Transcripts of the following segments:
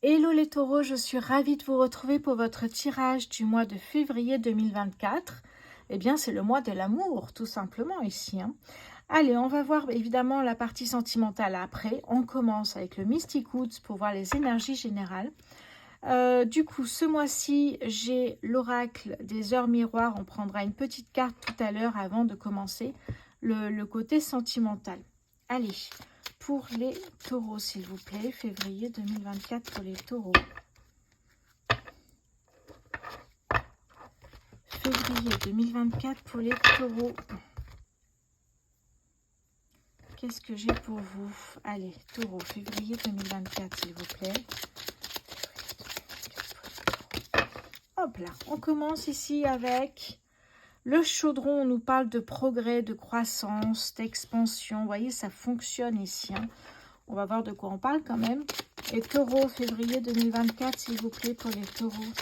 Hello les taureaux, je suis ravie de vous retrouver pour votre tirage du mois de février 2024. Eh bien, c'est le mois de l'amour, tout simplement ici. Allez, on va voir évidemment la partie sentimentale après. On commence avec le Mystic Woods pour voir les énergies générales. Du coup, ce mois-ci, j'ai l'oracle des heures miroirs. On prendra une petite carte tout à l'heure avant de commencer le côté sentimental. Allez, pour les taureaux, s'il vous plaît, février 2024 pour les taureaux. Février 2024 pour les taureaux. Qu'est-ce que j'ai pour vous? Allez, taureau, février 2024, s'il vous plaît. Hop là, on commence ici avec le chaudron. On nous parle de progrès, de croissance, d'expansion. Vous voyez, ça fonctionne ici. On va voir de quoi on parle quand même. Et taureau, février 2024, s'il vous plaît, pour les taureaux.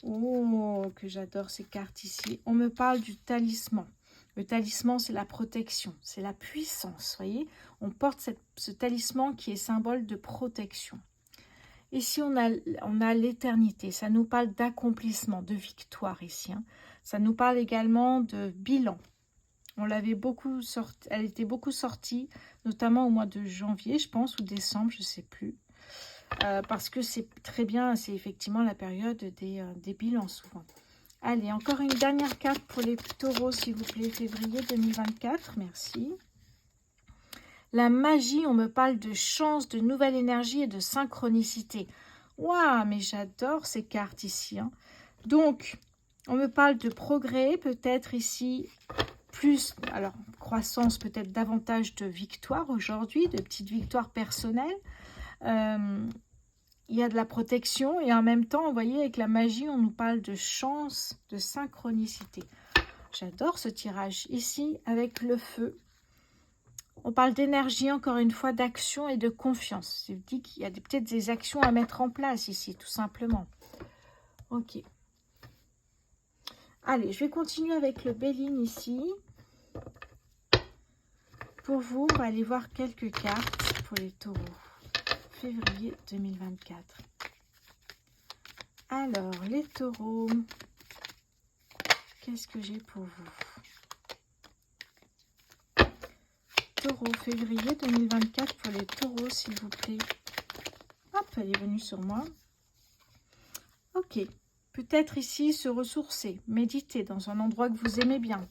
Oh, que j'adore ces cartes ici. On me parle du talisman. Le talisman, c'est la protection, c'est la puissance, voyez. On porte ce talisman qui est symbole de protection. Ici, on a l'éternité. Ça nous parle d'accomplissement, de victoire ici. Ça nous parle également de bilan. On l'avait beaucoup sorti, elle était beaucoup sortie, notamment au mois de janvier, je pense, ou décembre, je ne sais plus. Parce que c'est très bien, c'est effectivement la période des bilans souvent. Allez, encore une dernière carte pour les taureaux, s'il vous plaît, février 2024, merci. La magie, on me parle de chance, de nouvelle énergie et de synchronicité. Waouh, mais j'adore ces cartes ici. Donc, on me parle de progrès, peut-être ici, plus, alors, croissance, peut-être davantage de victoires aujourd'hui, de petites victoires personnelles. Il y a de la protection et en même temps, vous voyez, avec la magie, on nous parle de chance, de synchronicité. J'adore ce tirage. Ici, avec le feu, on parle d'énergie, encore une fois, d'action et de confiance. Je dis qu'il y a peut-être des actions à mettre en place ici, tout simplement. Ok. Allez, je vais continuer avec le Béline ici. Pour vous, on va aller voir quelques cartes pour les taureaux. Février 2024. Alors, les taureaux, qu'est-ce que j'ai pour vous? Taureau, février 2024 pour les taureaux, s'il vous plaît. Hop, elle est venue sur moi. Ok. Peut-être ici se ressourcer, méditer dans un endroit que vous aimez bien.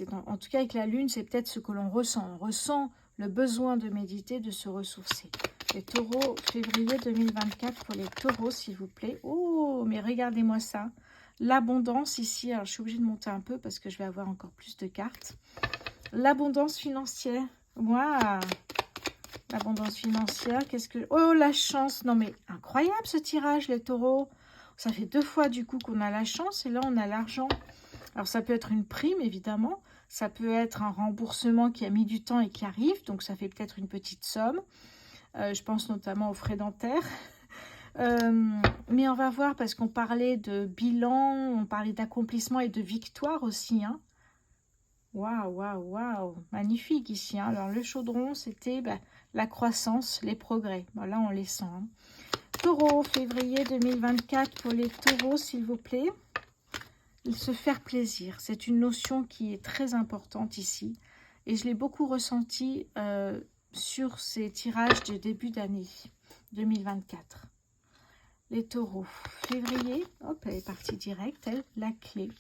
En tout cas, avec la lune, c'est peut-être ce que l'on ressent. On ressent le besoin de méditer, de se ressourcer. Les taureaux, février 2024 pour les taureaux, s'il vous plaît. Oh, mais regardez-moi ça. L'abondance ici. Alors, je suis obligée de monter un peu parce que je vais avoir encore plus de cartes. L'abondance financière. Waouh! L'abondance financière. Qu'est-ce que... Oh, la chance. Non, mais incroyable ce tirage, les taureaux. Ça fait 2 fois du coup qu'on a la chance et là, on a l'argent. Alors, ça peut être une prime, évidemment. Ça peut être un remboursement qui a mis du temps et qui arrive. Donc, ça fait peut-être une petite somme. Je pense notamment aux frais dentaires. Mais on va voir parce qu'on parlait de bilan, on parlait d'accomplissement et de victoire aussi. Waouh, waouh, waouh. Magnifique ici. Alors, le chaudron, c'était la croissance, les progrès. Là, on les sent. Taureau, février 2024 pour les taureaux, s'il vous plaît. Se faire plaisir, c'est une notion qui est très importante ici et je l'ai beaucoup ressenti sur ces tirages de début d'année 2024. Les taureaux, février, hop, elle est partie directe, elle, la clé.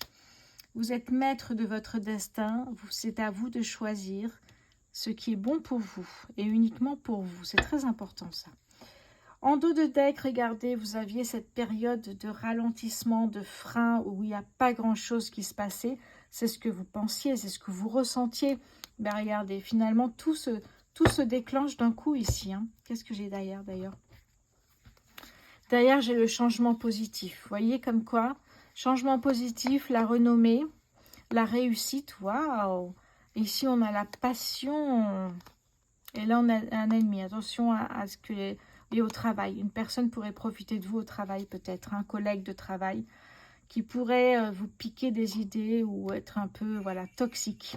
Vous êtes maître de votre destin, c'est à vous de choisir ce qui est bon pour vous et uniquement pour vous, c'est très important ça. En dos de deck, regardez, vous aviez cette période de ralentissement, de frein, où il n'y a pas grand-chose qui se passait. C'est ce que vous pensiez, c'est ce que vous ressentiez. Ben regardez, finalement, tout se déclenche d'un coup ici. Qu'est-ce que j'ai derrière, d'ailleurs? Derrière, j'ai le changement positif. Vous voyez comme quoi? Changement positif, la renommée, la réussite. Waouh! Ici, on a la passion. Et là, on a un ennemi. Attention à ce que... Et au travail, une personne pourrait profiter de vous au travail peut-être, un collègue de travail qui pourrait vous piquer des idées ou être un peu, voilà, toxique.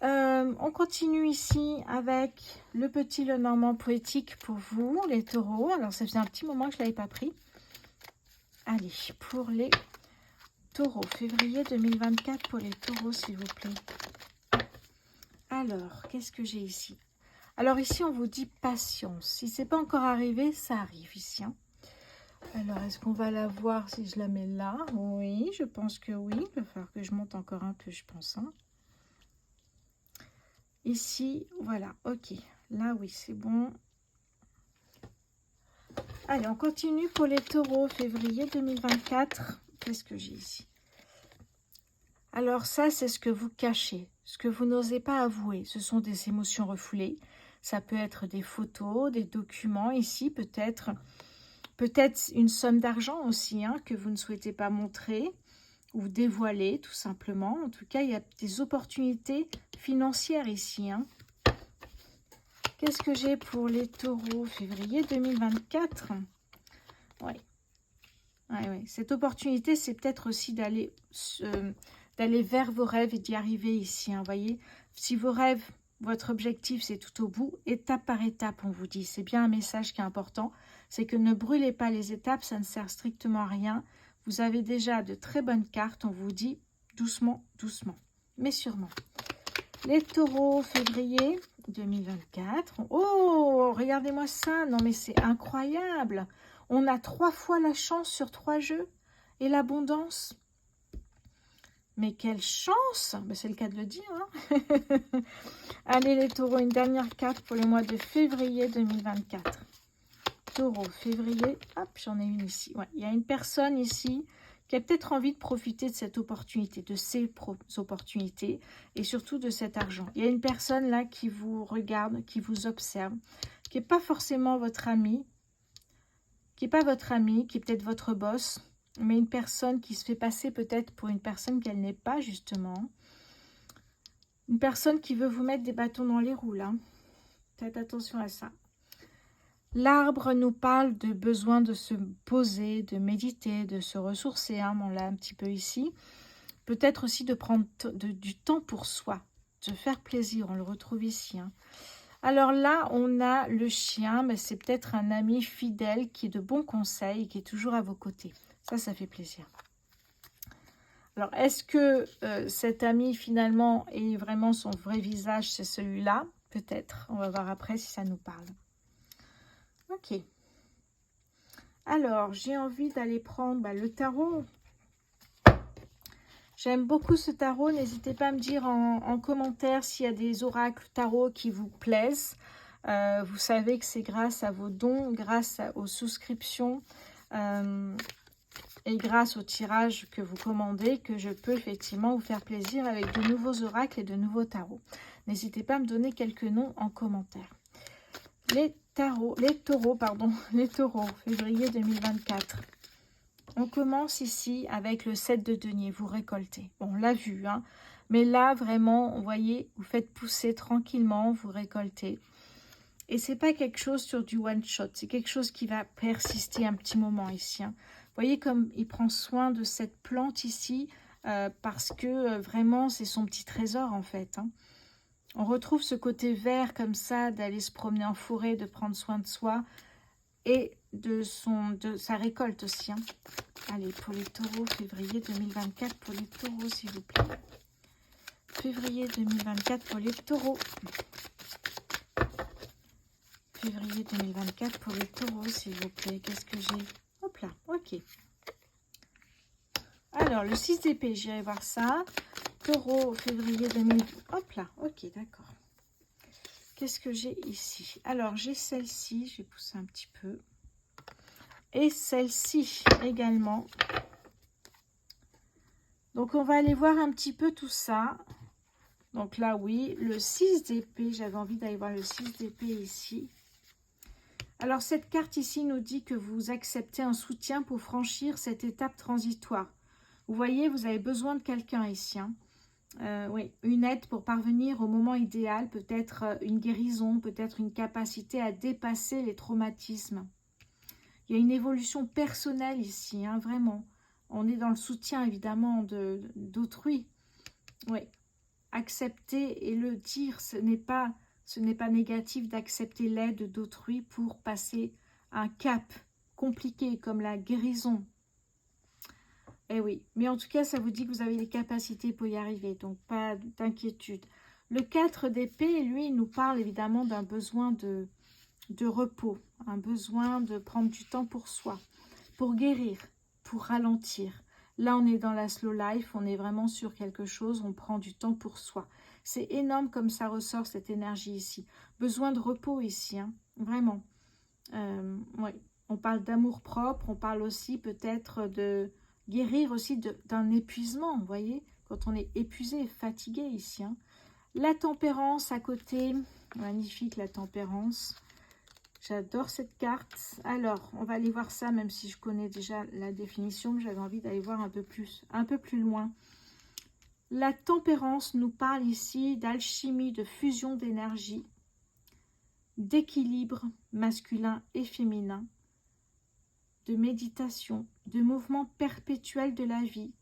On continue ici avec le petit Lenormand poétique pour vous, les taureaux. Alors, ça faisait un petit moment que je ne l'avais pas pris. Allez, pour les taureaux, février 2024 pour les taureaux, s'il vous plaît. Alors, qu'est-ce que j'ai ici? Alors, ici, on vous dit patience. Si ce n'est pas encore arrivé, ça arrive ici. Hein. Alors, est-ce qu'on va la voir si je la mets là? Oui, je pense que oui. Il va falloir que je monte encore un peu, je pense. Hein. Ici, voilà, ok. Là, oui, c'est bon. Allez, on continue pour les taureaux, février 2024. Qu'est-ce que j'ai ici? Alors ça, c'est ce que vous cachez, ce que vous n'osez pas avouer. Ce sont des émotions refoulées. Ça peut être des photos, des documents. Ici, peut-être une somme d'argent aussi, hein, que vous ne souhaitez pas montrer ou dévoiler, tout simplement. En tout cas, il y a des opportunités financières ici, hein. Qu'est-ce que j'ai pour les taureaux, février 2024? Oui. Ouais. Cette opportunité, c'est peut-être aussi d'aller vers vos rêves et d'y arriver ici. Hein, voyez, si vos rêves, votre objectif, c'est tout au bout, étape par étape, on vous dit. C'est bien un message qui est important. C'est que ne brûlez pas les étapes, ça ne sert strictement à rien. Vous avez déjà de très bonnes cartes. On vous dit doucement, doucement, mais sûrement. Les taureaux, février 2024. Oh, regardez-moi ça. Non, mais c'est incroyable. On a 3 fois la chance sur 3 jeux. Et l'abondance. Mais quelle chance! Ben, c'est le cas de le dire. Hein. Allez, les taureaux, une dernière carte pour le mois de février 2024. Taureau, février. Hop, j'en ai une ici. Ouais, il y a une personne ici qui a peut-être envie de profiter de cette opportunité, de ces opportunités et surtout de cet argent. Il y a une personne là qui vous regarde, qui vous observe, qui n'est pas forcément votre ami, qui n'est pas votre ami, qui est peut-être votre boss, mais une personne qui se fait passer peut-être pour une personne qu'elle n'est pas justement. Une personne qui veut vous mettre des bâtons dans les roues là. Faites attention à ça. L'arbre nous parle de besoin de se poser, de méditer, de se ressourcer. Hein, on l'a un petit peu ici. Peut-être aussi de prendre du temps pour soi, de faire plaisir. On le retrouve ici. Hein. Alors là, on a le chien, mais c'est peut-être un ami fidèle qui est de bons conseils, qui est toujours à vos côtés. Ça fait plaisir. Alors, est-ce que cet ami, finalement, est vraiment son vrai visage, c'est celui-là? Peut-être. On va voir après si ça nous parle. Ok. Alors, j'ai envie d'aller prendre le tarot. J'aime beaucoup ce tarot. N'hésitez pas à me dire en commentaire s'il y a des oracles tarot qui vous plaisent. Vous savez que c'est grâce à vos dons, grâce aux souscriptions et grâce au tirage que vous commandez que je peux effectivement vous faire plaisir avec de nouveaux oracles et de nouveaux tarots. N'hésitez pas à me donner quelques noms en commentaire. Les taureaux, février 2024. On commence ici avec le 7 de denier, vous récoltez. Bon, on l'a vu, hein, mais là, vraiment, vous voyez, vous faites pousser tranquillement, vous récoltez. Et c'est pas quelque chose sur du one-shot, c'est quelque chose qui va persister un petit moment ici. Hein. Vous voyez comme il prend soin de cette plante ici, parce que vraiment, c'est son petit trésor, en fait, hein. On retrouve ce côté vert comme ça, d'aller se promener en forêt, de prendre soin de soi et de sa récolte aussi. Hein. Allez, pour les taureaux, février 2024, pour les taureaux, s'il vous plaît. Février 2024 pour les taureaux. Février 2024 pour les taureaux, s'il vous plaît. Qu'est-ce que j'ai? Hop là, ok. Alors, le 6 d'épée, j'irai voir ça. Taureau, février 2024. Hop là, ok, d'accord. Qu'est-ce que j'ai ici? Alors, j'ai celle-ci, je vais pousser un petit peu. Et celle-ci également. Donc, on va aller voir un petit peu tout ça. Donc là, oui, le 6 d'épée. J'avais envie d'aller voir le 6 d'épée ici. Alors, cette carte ici nous dit que vous acceptez un soutien pour franchir cette étape transitoire. Vous voyez, vous avez besoin de quelqu'un ici. Hein. Oui, une aide pour parvenir au moment idéal, peut-être une guérison, peut-être une capacité à dépasser les traumatismes. Il y a une évolution personnelle ici, hein, vraiment. On est dans le soutien, évidemment, d'autrui. Oui. accepter et le dire. Ce n'est pas négatif d'accepter l'aide d'autrui pour passer un cap compliqué comme la guérison. Eh oui, mais en tout cas, ça vous dit que vous avez les capacités pour y arriver, donc pas d'inquiétude. Le 4 d'épée, lui, il nous parle évidemment d'un besoin de repos, un besoin de prendre du temps pour soi, pour guérir, pour ralentir. Là, on est dans la slow life, on est vraiment sur quelque chose, on prend du temps pour soi. C'est énorme comme ça ressort cette énergie ici. Besoin de repos ici, hein, vraiment. Ouais. On parle d'amour propre, on parle aussi peut-être de guérir aussi d'un épuisement, vous voyez, quand on est épuisé, fatigué ici. Hein. La tempérance à côté, magnifique la tempérance. J'adore cette carte. Alors, on va aller voir ça, même si je connais déjà la définition, mais j'avais envie d'aller voir un peu plus loin. La tempérance nous parle ici d'alchimie, de fusion d'énergie, d'équilibre masculin et féminin, de méditation, de mouvement perpétuel de la vie,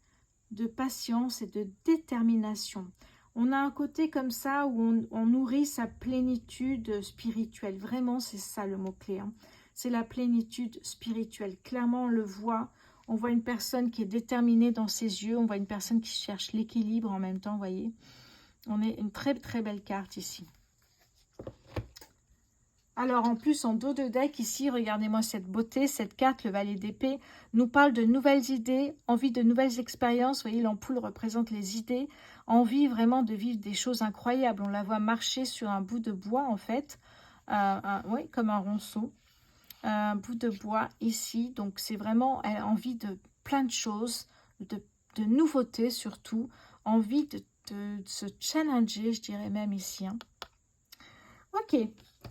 de patience et de détermination. On a un côté comme ça où on nourrit sa plénitude spirituelle. Vraiment, c'est ça le mot-clé. Hein. C'est la plénitude spirituelle. Clairement, on le voit. On voit une personne qui est déterminée dans ses yeux. On voit une personne qui cherche l'équilibre en même temps, vous voyez. On est une très, très belle carte ici. Alors, en plus, en dos de deck, ici, regardez-moi cette beauté. Cette carte, le valet d'épée, nous parle de nouvelles idées, envie de nouvelles expériences. Vous voyez, l'ampoule représente les idées. Envie vraiment de vivre des choses incroyables. On la voit marcher sur un bout de bois, en fait. Oui, comme un ronceau. Un bout de bois ici. Donc, c'est vraiment elle a envie de plein de choses, de nouveautés surtout. Envie de se challenger, je dirais même ici. Hein. Ok.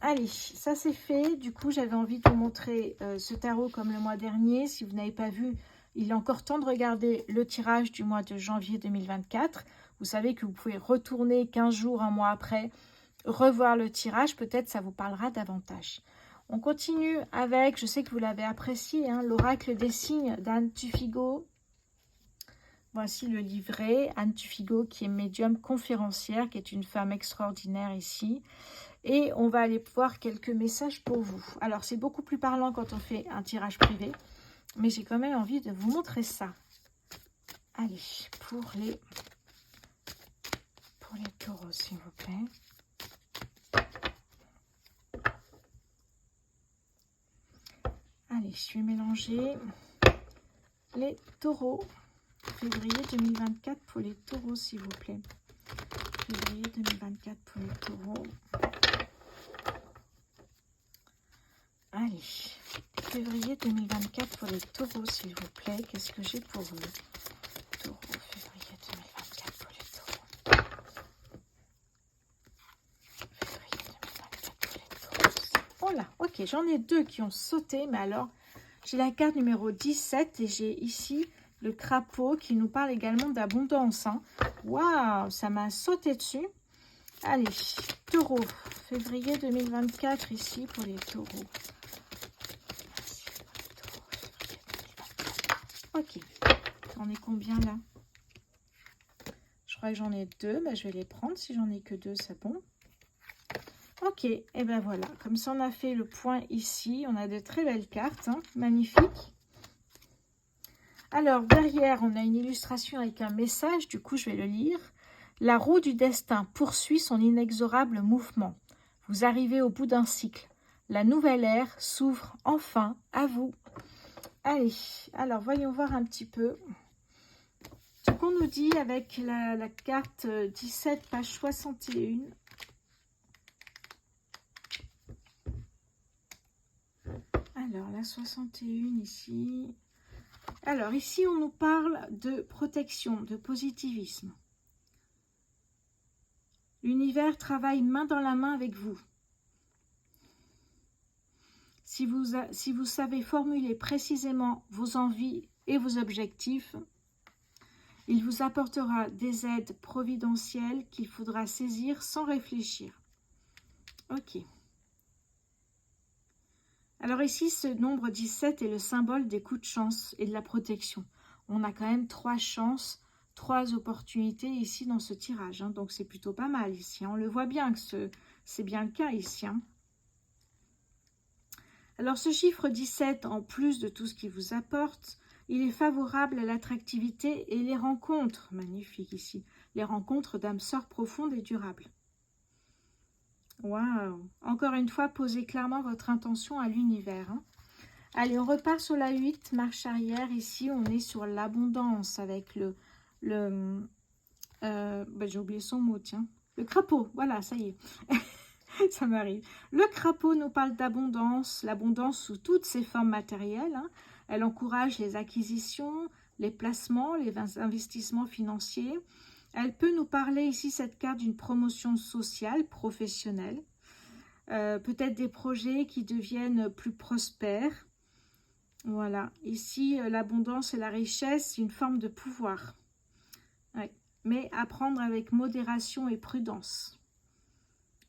Allez, ça c'est fait. Du coup, j'avais envie de vous montrer ce tarot comme le mois dernier. Si vous n'avez pas vu, il est encore temps de regarder le tirage du mois de janvier 2024. Vous savez que vous pouvez retourner 15 jours, un mois après, revoir le tirage. Peut-être ça vous parlera davantage. On continue avec, je sais que vous l'avez apprécié, hein, l'oracle des signes d'Anne Tufigo. Voici le livret. Anne Tufigo qui est médium conférencière, qui est une femme extraordinaire ici. Et on va aller voir quelques messages pour vous. Alors, c'est beaucoup plus parlant quand on fait un tirage privé. Mais j'ai quand même envie de vous montrer ça. Allez, pour les taureaux, s'il vous plaît. Allez, je vais mélanger les taureaux. Février 2024 pour les taureaux, s'il vous plaît. Février 2024 pour les taureaux. Allez, février 2024 pour les taureaux, s'il vous plaît. Qu'est-ce que j'ai pour eux? Taureau, février 2024 pour les taureaux. Février 2024 pour les taureaux. Oh là, ok, j'en ai deux qui ont sauté, mais alors, j'ai la carte numéro 17 et j'ai ici le crapaud qui nous parle également d'abondance. Hein. Waouh, ça m'a sauté dessus. Allez, taureau, février 2024 ici pour les taureaux. Ok, j'en ai combien là? Je crois que j'en ai deux, bah, je vais les prendre. Si j'en ai que deux, c'est bon. Ok, et ben voilà, comme ça on a fait le point ici. On a de très belles cartes, hein, magnifiques. Alors derrière, on a une illustration avec un message, du coup je vais le lire. La roue du destin poursuit son inexorable mouvement. Vous arrivez au bout d'un cycle. La nouvelle ère s'ouvre enfin à vous. Allez, alors voyons voir un petit peu ce qu'on nous dit avec la carte 17, page 61. Alors, la 61 ici. Alors, ici, on nous parle de protection, de positivisme. L'univers travaille main dans la main avec vous. Si vous savez formuler précisément vos envies et vos objectifs, il vous apportera des aides providentielles qu'il faudra saisir sans réfléchir. Ok. Alors ici, ce nombre 17 est le symbole des coups de chance et de la protection. On a quand même 3 chances, 3 opportunités ici dans ce tirage. Hein. Donc, c'est plutôt pas mal ici. Hein. On le voit bien que c'est bien le cas ici. Hein. Alors, ce chiffre 17, en plus de tout ce qu'il vous apporte, il est favorable à l'attractivité et les rencontres. Magnifique ici. Les rencontres d'âmes sœurs profondes et durables. Waouh! Encore une fois, posez clairement votre intention à l'univers. Hein. Allez, on repart sur la 8, marche arrière. Ici, on est sur l'abondance avec ben, j'ai oublié son mot, tiens. Le crapaud, voilà, ça y est. Ça m'arrive. Le crapaud nous parle d'abondance, l'abondance sous toutes ses formes matérielles. Hein. Elle encourage les acquisitions, les placements, les investissements financiers. Elle peut nous parler ici, cette carte, d'une promotion sociale, professionnelle. Peut-être des projets qui deviennent plus prospères. Voilà. Ici, l'abondance et la richesse, c'est une forme de pouvoir. Ouais. Mais à prendre avec modération et prudence.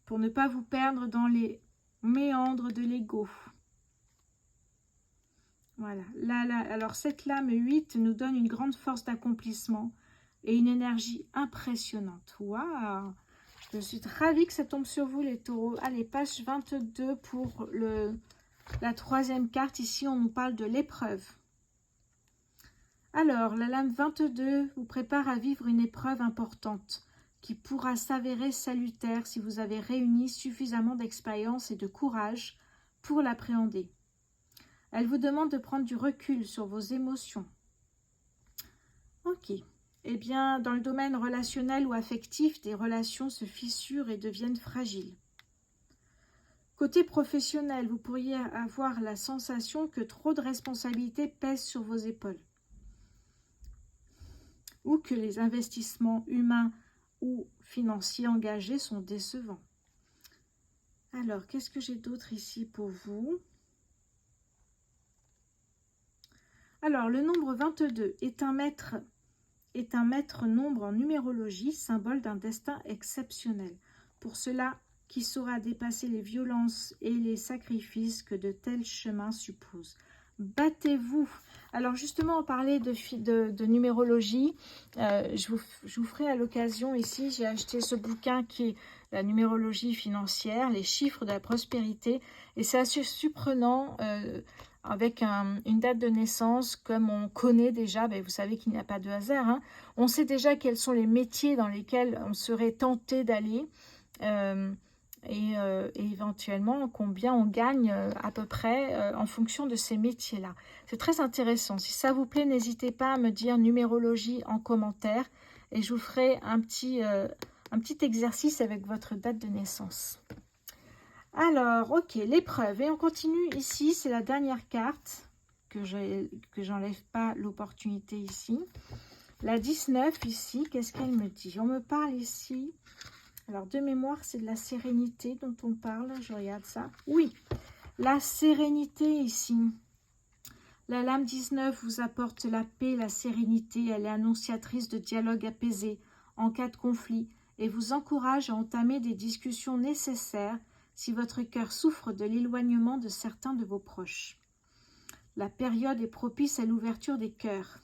Pour ne pas vous perdre dans les méandres de l'ego. Voilà. Alors, cette lame 8 nous donne une grande force d'accomplissement et une énergie impressionnante. Waouh! Je suis ravie que ça tombe sur vous, les taureaux. Allez, page 22 pour la 3e carte. Ici, on nous parle de l'épreuve. Alors, la lame 22 vous prépare à vivre une épreuve importante qui pourra s'avérer salutaire si vous avez réuni suffisamment d'expérience et de courage pour l'appréhender. Elle vous demande de prendre du recul sur vos émotions. Ok. Eh bien, dans le domaine relationnel ou affectif, des relations se fissurent et deviennent fragiles. Côté professionnel, vous pourriez avoir la sensation que trop de responsabilités pèsent sur vos épaules. Ou que les investissements humains ou financiers engagés sont décevants. Alors, qu'est-ce que j'ai d'autre ici pour vous? Alors, le nombre 22 est un maître nombre en numérologie, symbole d'un destin exceptionnel. Pour cela qui saura dépasser les violences et les sacrifices que de tels chemins supposent. Battez-vous. Alors justement, on parlait de numérologie. Je vous ferai à l'occasion ici, j'ai acheté ce bouquin qui est la numérologie financière, les chiffres de la prospérité. Et c'est assez surprenant avec une date de naissance comme on connaît déjà. Ben, vous savez qu'il n'y a pas de hasard. Hein. On sait déjà quels sont les métiers dans lesquels on serait tenté d'aller. Et éventuellement combien on gagne à peu près en fonction de ces métiers-là. C'est très intéressant. Si ça vous plaît, n'hésitez pas à me dire numérologie en commentaire et je vous ferai un petit exercice avec votre date de naissance. Alors, ok, l'épreuve. Et on continue ici, c'est la dernière carte que j'enlève pas l'opportunité ici. La 19 ici, qu'est-ce qu'elle me dit? On me parle ici... Alors, de mémoire, c'est de la sérénité dont on parle. Je regarde ça. Oui, la sérénité ici. La lame 19 vous apporte la paix, la sérénité. Elle est annonciatrice de dialogue apaisé en cas de conflit et vous encourage à entamer des discussions nécessaires si votre cœur souffre de l'éloignement de certains de vos proches. La période est propice à l'ouverture des cœurs.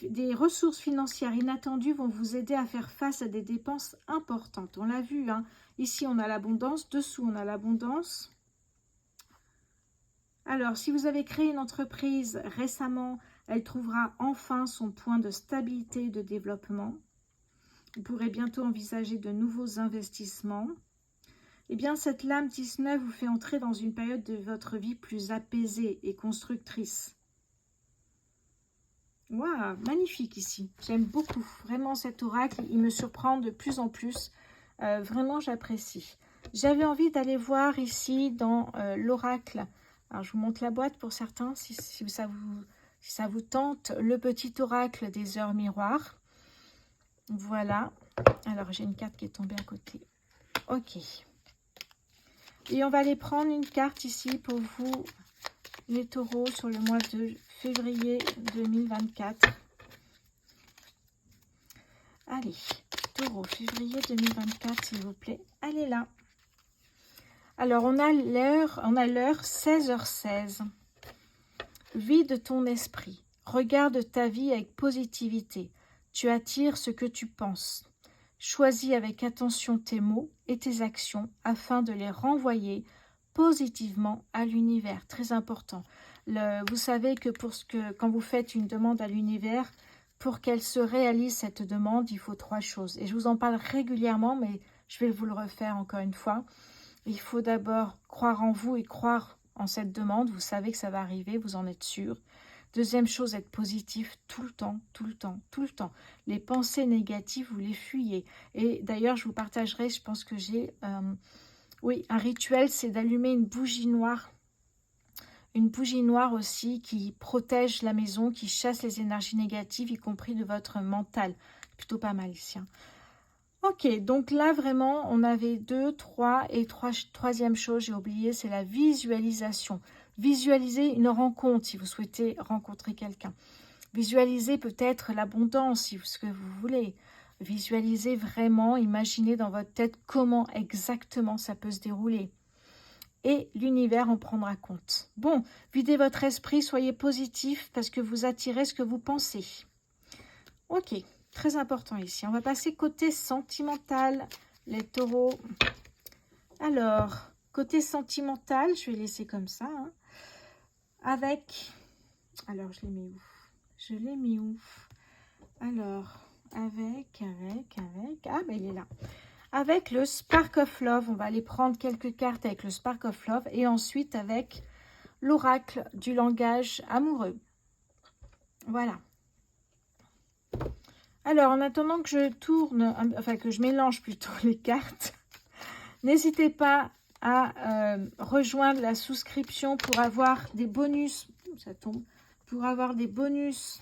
Des ressources financières inattendues vont vous aider à faire face à des dépenses importantes. On l'a vu, hein. Ici on a l'abondance, dessous on a l'abondance. Alors, si vous avez créé une entreprise récemment, elle trouvera enfin son point de stabilité et de développement. Vous pourrez bientôt envisager de nouveaux investissements. Eh bien, cette lame 19 vous fait entrer dans une période de votre vie plus apaisée et constructrice. Waouh, magnifique ici. J'aime beaucoup. Vraiment, cet oracle, il me surprend de plus en plus. Vraiment, j'apprécie. J'avais envie d'aller voir ici dans l'oracle. Alors, je vous montre la boîte pour certains, si ça vous tente. Le petit oracle des heures miroirs. Voilà. Alors, j'ai une carte qui est tombée à côté. Ok. Et on va aller prendre une carte ici pour vous, les taureaux, sur le mois de février 2024. Allez, taureau, février 2024, s'il vous plaît. Allez là. Alors, on a l'heure 16h16. Vide ton esprit. Regarde ta vie avec positivité. Tu attires ce que tu penses. Choisis avec attention tes mots et tes actions afin de les renvoyer positivement à l'univers. Très important. Vous savez que, quand vous faites une demande à l'univers, pour qu'elle se réalise cette demande, il faut 3 choses. Et je vous en parle régulièrement, mais je vais vous le refaire encore une fois. Il faut d'abord croire en vous et croire en cette demande. Vous savez que ça va arriver, vous en êtes sûr. Deuxième chose, être positif tout le temps, tout le temps, tout le temps. Les pensées négatives, vous les fuyez. Et d'ailleurs, je vous partagerai, je pense que j'ai... oui, un rituel, c'est d'allumer une bougie noire. Une bougie noire aussi qui protège la maison, qui chasse les énergies négatives, y compris de votre mental. Plutôt pas mal ici. Hein. Ok, donc là vraiment, on avait 2, 3 et troisième chose, j'ai oublié, c'est la visualisation. Visualiser une rencontre si vous souhaitez rencontrer quelqu'un. Visualisez peut-être l'abondance, si ce que vous voulez. Visualisez vraiment, imaginez dans votre tête comment exactement ça peut se dérouler. Et l'univers en prendra compte. Bon, videz votre esprit, soyez positif parce que vous attirez ce que vous pensez. Ok, très important ici. On va passer côté sentimental, les taureaux. Alors, côté sentimental, je vais laisser comme ça. Hein, avec... Alors, je l'ai mis où? Je l'ai mis où? Alors, avec... Ah, ben il est là. Avec le Spark of Love, on va aller prendre quelques cartes avec le Spark of Love. Et ensuite avec l'oracle du langage amoureux. Voilà. Alors, en attendant que je tourne, enfin que je mélange plutôt les cartes, n'hésitez pas à rejoindre la souscription pour avoir des bonus. Ça tombe. Pour avoir des bonus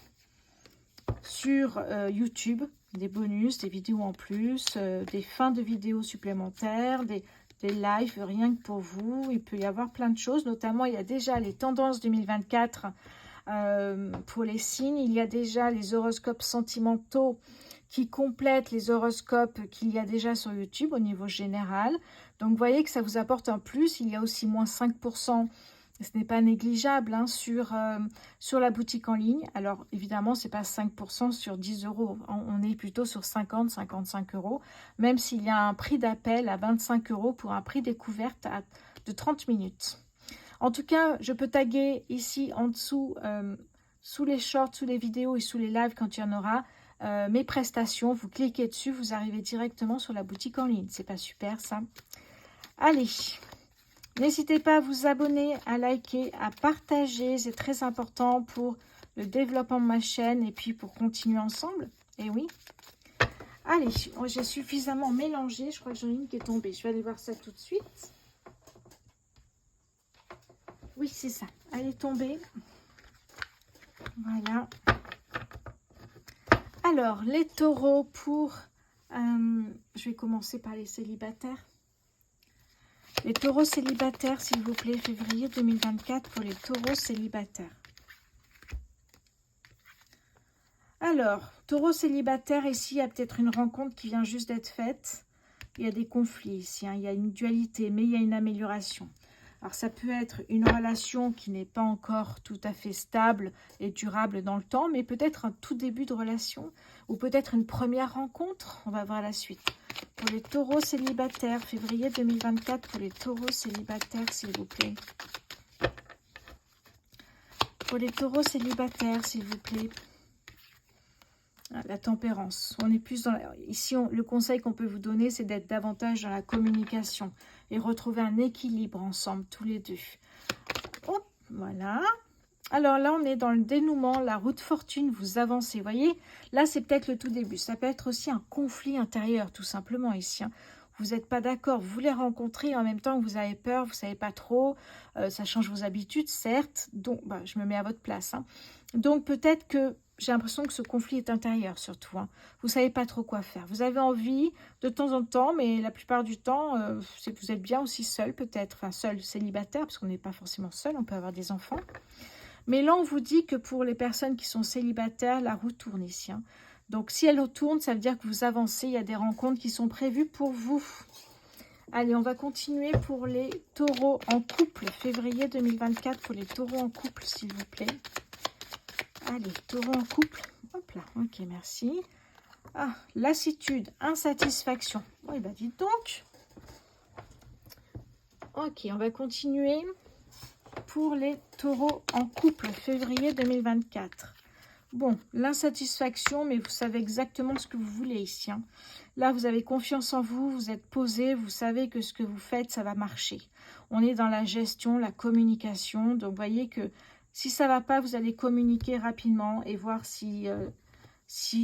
sur YouTube, des bonus, des vidéos en plus, des fins de vidéos supplémentaires, des lives rien que pour vous. Il peut y avoir plein de choses, notamment il y a déjà les tendances 2024 pour les signes. Il y a déjà les horoscopes sentimentaux qui complètent les horoscopes qu'il y a déjà sur YouTube au niveau général. Donc vous voyez que ça vous apporte un plus. Il y a aussi moins 5%. Ce n'est pas négligeable hein, sur la boutique en ligne. Alors, évidemment, ce n'est pas 5% sur 10 €. On est plutôt sur 50, 55 €, même s'il y a un prix d'appel à 25 € pour un prix découverte de 30 minutes. En tout cas, je peux taguer ici en dessous, sous les shorts, sous les vidéos et sous les lives quand il y en aura, mes prestations. Vous cliquez dessus, vous arrivez directement sur la boutique en ligne. C'est pas super, ça? Allez! N'hésitez pas à vous abonner, à liker, à partager. C'est très important pour le développement de ma chaîne et puis pour continuer ensemble. Et oui. Allez, j'ai suffisamment mélangé. Je crois que j'en ai une qui est tombée. Je vais aller voir ça tout de suite. Oui, c'est ça. Elle est tombée. Voilà. Alors, les taureaux pour... je vais commencer par les célibataires. Les taureaux célibataires, s'il vous plaît, février 2024 pour les taureaux célibataires. Alors, taureau célibataire, ici, il y a peut-être une rencontre qui vient juste d'être faite. Il y a des conflits ici, hein, il y a une dualité, mais il y a une amélioration. Alors, ça peut être une relation qui n'est pas encore tout à fait stable et durable dans le temps, mais peut-être un tout début de relation, ou peut-être une première rencontre. On va voir la suite. Pour les taureaux célibataires, février 2024, pour les taureaux célibataires, s'il vous plaît. Pour les taureaux célibataires, s'il vous plaît. La tempérance. On est plus dans ici, le conseil qu'on peut vous donner, c'est d'être davantage dans la communication et retrouver un équilibre ensemble, tous les deux. Hop, voilà. Alors là, on est dans le dénouement, la roue de fortune, vous avancez. Vous voyez, là, c'est peut-être le tout début. Ça peut être aussi un conflit intérieur, tout simplement, ici. Hein. Vous n'êtes pas d'accord, vous voulez rencontrer, en même temps vous avez peur, vous ne savez pas trop. Ça change vos habitudes, certes. Donc, je me mets à votre place. Hein. Donc, peut-être que j'ai l'impression que ce conflit est intérieur, surtout. Hein. Vous ne savez pas trop quoi faire. Vous avez envie de temps en temps, mais la plupart du temps, c'est que vous êtes bien aussi seul, peut-être. Enfin, seul, célibataire, parce qu'on n'est pas forcément seul, on peut avoir des enfants. Mais là, on vous dit que pour les personnes qui sont célibataires, la roue tourne ici. Hein. Donc, si elle tourne, ça veut dire que vous avancez. Il y a des rencontres qui sont prévues pour vous. Allez, on va continuer pour les taureaux en couple. Février 2024 pour les taureaux en couple, s'il vous plaît. Allez, taureau en couple. Hop là, ok, merci. Ah, lassitude, insatisfaction. Oui, bah dites donc. Ok, on va continuer pour les taureaux en couple, février 2024. Bon, l'insatisfaction, mais vous savez exactement ce que vous voulez ici. Hein. Là, vous avez confiance en vous, vous êtes posé, vous savez que ce que vous faites, ça va marcher. On est dans la gestion, la communication. Donc, vous voyez que si ça ne va pas, vous allez communiquer rapidement et voir si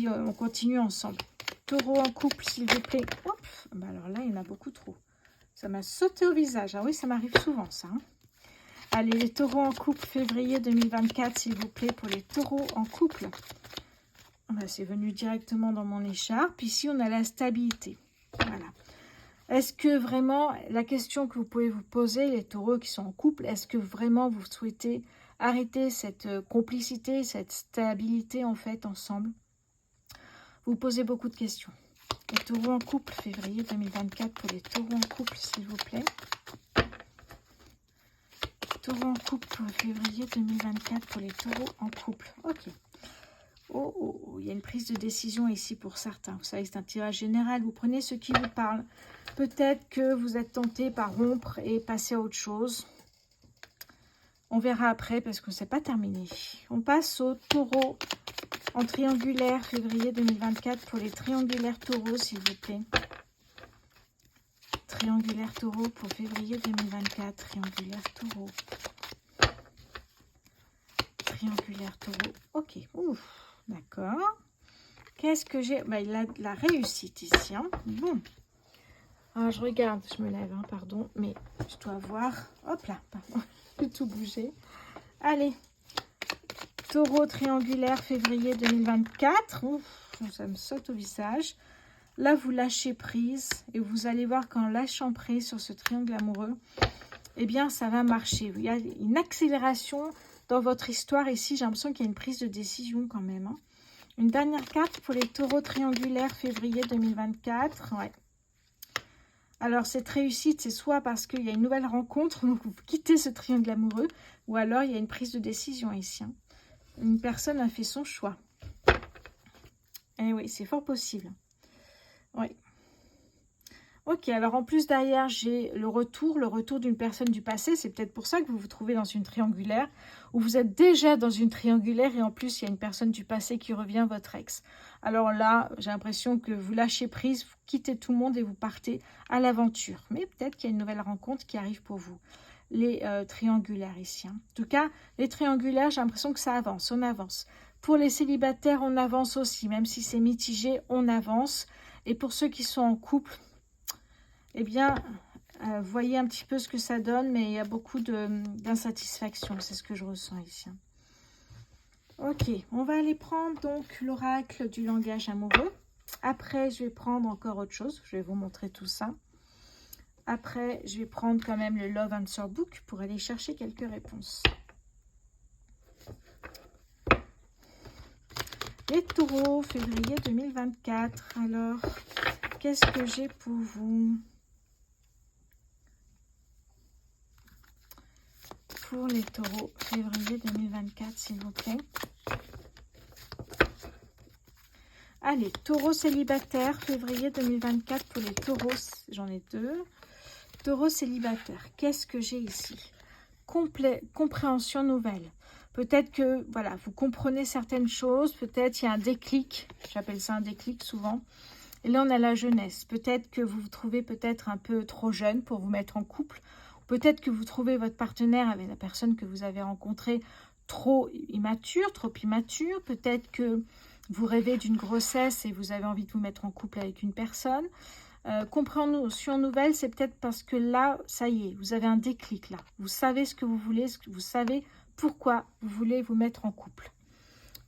on continue ensemble. Taureau en couple, s'il vous plaît. Hop, bah alors là, il y en a beaucoup trop. Ça m'a sauté au visage. Ah oui, ça m'arrive souvent, ça. Hein. Allez, les taureaux en couple, février 2024, s'il vous plaît, pour les taureaux en couple. Bah, c'est venu directement dans mon écharpe. Ici, on a la stabilité. Voilà. Est-ce que vraiment, la question que vous pouvez vous poser, les taureaux qui sont en couple, est-ce que vraiment vous souhaitez arrêter cette complicité, cette stabilité, en fait, ensemble? Vous posez beaucoup de questions. Les taureaux en couple, février 2024, pour les taureaux en couple, s'il vous plaît. Taureau en couple pour février 2024 pour les taureaux en couple. Ok. Oh, il y a une prise de décision ici pour certains. Vous savez, c'est un tirage général. Vous prenez ce qui vous parle. Peut-être que vous êtes tenté par rompre et passer à autre chose. On verra après parce que c'est pas terminé. On passe au taureau en triangulaire février 2024 pour les triangulaires taureaux, s'il vous plaît. Triangulaire taureau pour février 2024. Triangulaire taureau. Triangulaire taureau. Ok. Ouf. D'accord. Qu'est-ce que j'ai? Bah, il a de la réussite ici. Hein. Bon. Alors, je regarde. Je me lève. Hein, pardon. Mais je dois voir. Hop là. Pardon. J'ai tout bougé. Allez. Taureau triangulaire février 2024. Ouf, ça me saute au visage. Là, vous lâchez prise et vous allez voir qu'en lâchant prise sur ce triangle amoureux, eh bien, ça va marcher. Il y a une accélération dans votre histoire. Ici, j'ai l'impression qu'il y a une prise de décision quand même. Hein. Une dernière carte pour les taureaux triangulaires février 2024. Ouais. Alors, cette réussite, c'est soit parce qu'il y a une nouvelle rencontre, donc vous quittez ce triangle amoureux, ou alors il y a une prise de décision ici. Hein. Une personne a fait son choix. Eh oui, c'est fort possible. Oui. Ok, alors en plus derrière, j'ai le retour d'une personne du passé. C'est peut-être pour ça que vous vous trouvez dans une triangulaire, ou vous êtes déjà dans une triangulaire et en plus, il y a une personne du passé qui revient, votre ex. Alors là, j'ai l'impression que vous lâchez prise, vous quittez tout le monde et vous partez à l'aventure. Mais peut-être qu'il y a une nouvelle rencontre qui arrive pour vous. Les triangulaires ici. Hein. En tout cas, les triangulaires, j'ai l'impression que ça avance, on avance. Pour les célibataires, on avance aussi, même si c'est mitigé, on avance. Et pour ceux qui sont en couple, eh bien, voyez un petit peu ce que ça donne, mais il y a beaucoup d'insatisfaction, c'est ce que je ressens ici. Ok, on va aller prendre donc l'oracle du langage amoureux. Après, je vais prendre encore autre chose, je vais vous montrer tout ça. Après, je vais prendre quand même le Love Answer Book pour aller chercher quelques réponses. Les taureaux, février 2024. Alors, qu'est-ce que j'ai pour vous? Pour les taureaux, février 2024, s'il vous plaît. Allez, taureau célibataire, février 2024 pour les taureaux. J'en ai deux. Taureau célibataire, qu'est-ce que j'ai ici? Compréhension nouvelle. Peut-être que, voilà, vous comprenez certaines choses. Peut-être il y a un déclic. J'appelle ça un déclic souvent. Et là, on a la jeunesse. Peut-être que vous vous trouvez peut-être un peu trop jeune pour vous mettre en couple. Peut-être que vous trouvez votre partenaire avec la personne que vous avez rencontrée trop immature. Peut-être que vous rêvez d'une grossesse et vous avez envie de vous mettre en couple avec une personne. Compréhension nouvelle, c'est peut-être parce que là, ça y est, vous avez un déclic là. Vous savez ce que vous voulez, vous savez pourquoi vous voulez vous mettre en couple.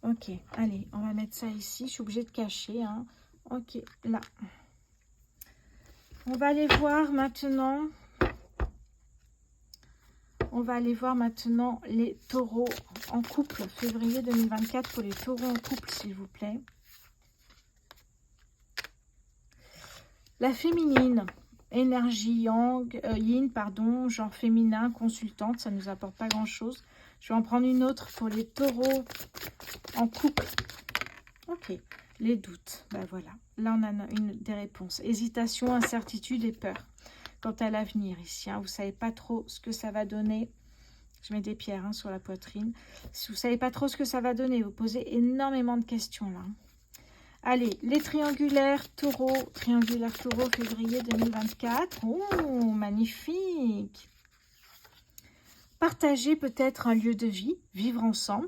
Ok, allez, on va mettre ça ici. Je suis obligée de cacher. Hein. Ok, là. On va aller voir maintenant. On va aller voir maintenant les taureaux en couple. Février 2024 pour les taureaux en couple, s'il vous plaît. La féminine, énergie yang, yin, pardon, genre féminin, consultante, ça ne nous apporte pas grand-chose. Je vais en prendre une autre pour les taureaux en couple. Ok, les doutes. Ben voilà, là on a des réponses. Hésitation, incertitude et peur. Quant à l'avenir ici, hein, vous ne savez pas trop ce que ça va donner. Je mets des pierres sur la poitrine. Si vous ne savez pas trop ce que ça va donner, vous posez énormément de questions là. Allez, les triangulaires taureau, février 2024. Oh, magnifique. Partager peut-être un lieu de vie, vivre ensemble,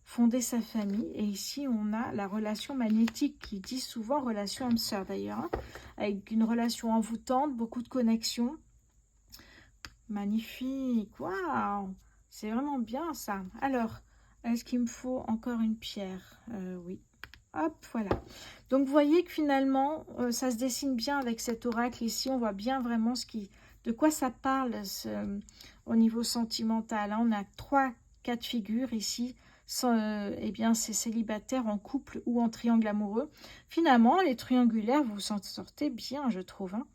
fonder sa famille. Et ici, on a la relation magnétique qui dit souvent relation âme-sœur d'ailleurs, hein, avec une relation envoûtante, beaucoup de connexions. Magnifique, waouh, c'est vraiment bien ça. Alors, est-ce qu'il me faut encore une pierre? Oui. Hop, voilà. Donc, vous voyez que finalement, ça se dessine bien avec cet oracle ici. On voit bien vraiment de quoi ça parle au niveau sentimental. Hein. On a 3 cas de figure ici. Eh bien, c'est célibataire, en couple ou en triangle amoureux. Finalement, les triangulaires, vous s'en sortez bien, je trouve. Hein.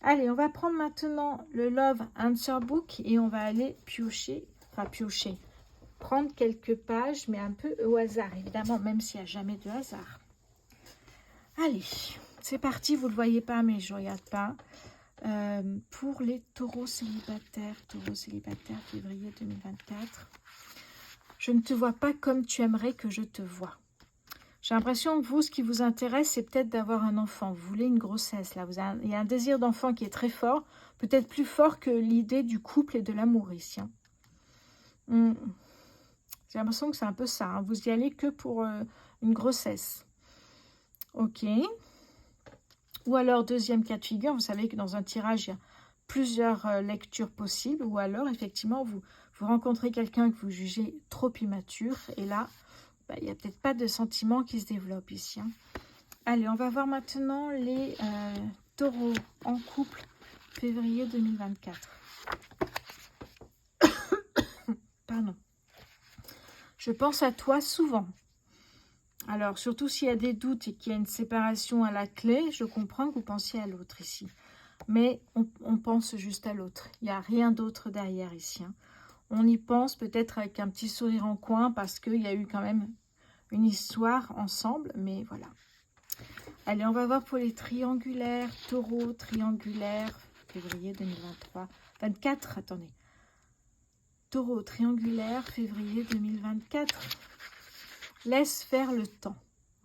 Allez, on va prendre maintenant le Love Answer Book et on va aller piocher, prendre quelques pages, mais un peu au hasard, évidemment, même s'il n'y a jamais de hasard. Allez, c'est parti, vous ne le voyez pas, mais je ne regarde pas. Pour les taureaux célibataires, février 2024. Je ne te vois pas comme tu aimerais que je te vois. J'ai l'impression que vous, ce qui vous intéresse, c'est peut-être d'avoir un enfant. Vous voulez une grossesse, là. Il y a un désir d'enfant qui est très fort, peut-être plus fort que l'idée du couple et de l'amour ici. Hein. J'ai l'impression que c'est un peu ça. Hein. Vous y allez que pour une grossesse. Ok. Ou alors, deuxième cas de figure, vous savez que dans un tirage, il y a plusieurs lectures possibles. Ou alors, effectivement, vous rencontrez quelqu'un que vous jugez trop immature. Et là, il n'y a peut-être pas de sentiment qui se développe ici. Hein. Allez, on va voir maintenant les taureaux en couple, février 2024. Pardon. Je pense à toi souvent. Alors, surtout s'il y a des doutes et qu'il y a une séparation à la clé, je comprends que vous pensiez à l'autre ici. Mais on pense juste à l'autre. Il n'y a rien d'autre derrière ici. Hein. On y pense peut-être avec un petit sourire en coin parce qu'il y a eu quand même une histoire ensemble. Mais voilà. Allez, on va voir pour les triangulaires, taureaux, triangulaires, février 2023. 24, attendez. Taureau, triangulaire, février 2024. Laisse faire le temps.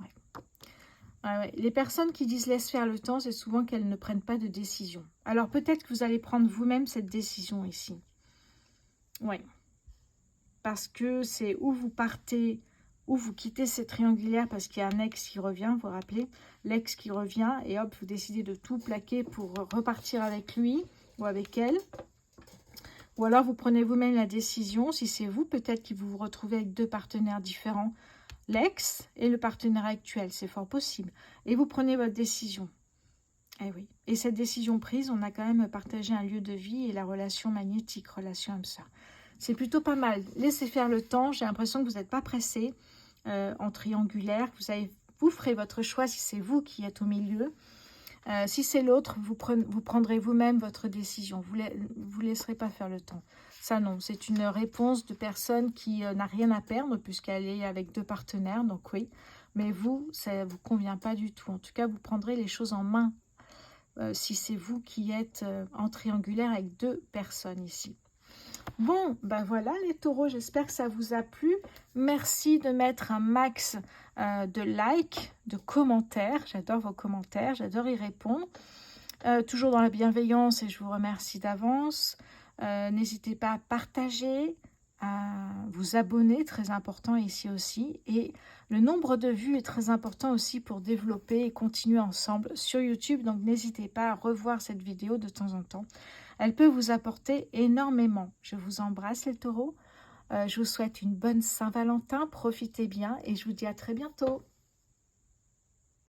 Ouais. Ouais. Les personnes qui disent laisse faire le temps, c'est souvent qu'elles ne prennent pas de décision. Alors peut-être que vous allez prendre vous-même cette décision ici. Oui. Parce que c'est où vous partez, où vous quittez ces triangulaires parce qu'il y a un ex qui revient, vous vous rappelez, l'ex qui revient et hop, vous décidez de tout plaquer pour repartir avec lui ou avec elle. Ou alors vous prenez vous-même la décision, si c'est vous, peut-être que vous vous retrouvez avec 2 partenaires différents, l'ex et le partenaire actuel, c'est fort possible. Et vous prenez votre décision. Eh oui. Et cette décision prise, on a quand même partagé un lieu de vie et la relation magnétique, relation âme-sœur. C'est plutôt pas mal. Laissez faire le temps. J'ai l'impression que vous n'êtes pas pressé en triangulaire. Vous ferez votre choix si c'est vous qui êtes au milieu. Si c'est l'autre, vous prendrez vous-même votre décision. Vous ne laisserez pas faire le temps. Ça, non. C'est une réponse de personne qui n'a rien à perdre puisqu'elle est avec 2 partenaires. Donc oui. Mais vous, ça ne vous convient pas du tout. En tout cas, vous prendrez les choses en main si c'est vous qui êtes en triangulaire avec 2 personnes ici. Bon, ben voilà les taureaux, j'espère que ça vous a plu. Merci de mettre un max de likes, de commentaires. J'adore vos commentaires, j'adore y répondre. Toujours dans la bienveillance et je vous remercie d'avance. N'hésitez pas à partager, à vous abonner, très important ici aussi. Et le nombre de vues est très important aussi pour développer et continuer ensemble sur YouTube. Donc n'hésitez pas à revoir cette vidéo de temps en temps. Elle peut vous apporter énormément. Je vous embrasse les taureaux. Je vous souhaite une bonne Saint-Valentin. Profitez bien et je vous dis à très bientôt.